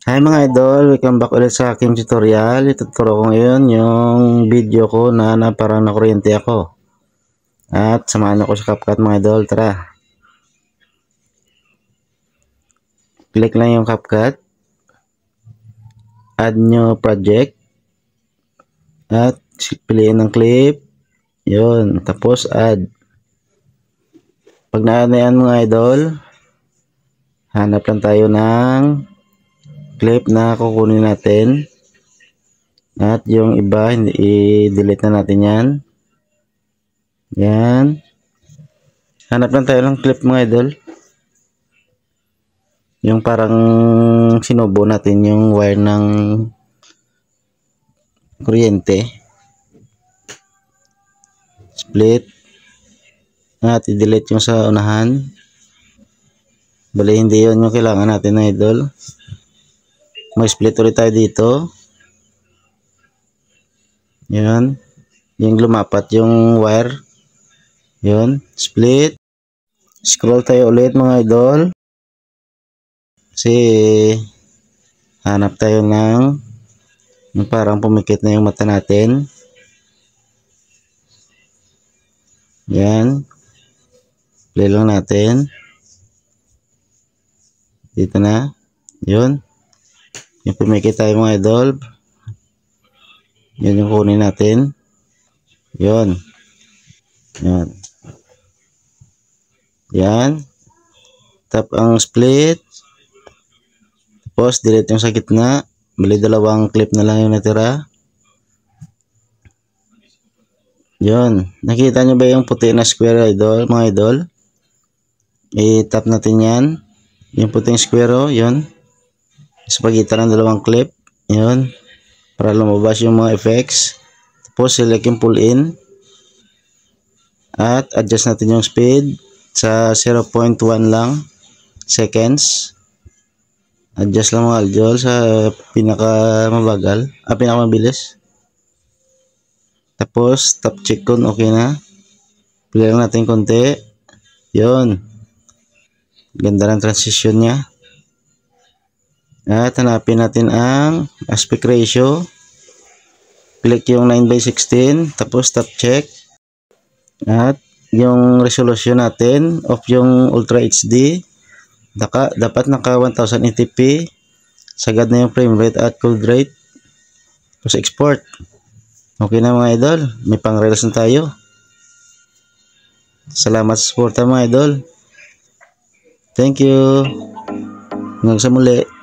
Hi mga idol, welcome back ulit sa aking tutorial. Ituturo ko ngayon yung video ko na parang nakuryente ako. At samahan ako sa CapCut mga idol, tara. Click lang yung CapCut. Add new project. At piliin ng clip. Yun, tapos add. Pag na-add na yan mga idol, hanap lang tayo ng clip na kukunin natin. At yung iba, i-delete na natin yan. Yan. Hanap lang tayo ng clip mga idol. Yung parang sinubo natin yung wire ng kuryente. Split. At i-delete yung sa unahan. Bali hindi yun yung kailangan natin na idol. May split ulit tayo dito. Yan. Yung lumapat yung wire. Yun. Split. Scroll tayo ulit mga idol. Kasi hanap tayo ng yung parang pumikit na yung mata natin. Yan. Play lang natin. Dito na. Yun. Yung pumikit tayo mga idol. Yan yung kunin natin. Yun. Yan. Yan. Tap ang split. Tapos delete yung sa gitna. Bali dalawang clip na lang yung natira. Yun. Nakita nyo ba yung puti na square idol, mga idol? I-tap natin yan. Yung puting square, yun. Sa pagitan ng dalawang clip. Yun. Para lumabas yung mga effects. Tapos select yung pull in. At adjust natin yung speed sa 0.1 lang seconds. Adjust lang mga idol sa pinaka mabilis. Tapos top check kung okay na. Pili lang natin konti. Yun. Ganda ng transition niya. At hanapin natin ang aspect ratio. Click yung 9:16. Tapos top check. At yung resolution natin of yung Ultra HD. Dapat naka 1080p. Sagad na yung frame rate at cold rate. Tapos export. Okay na mga idol. May pang reels na tayo. Salamat sa suporta mga idol. Thank you. Hanggang sa muli.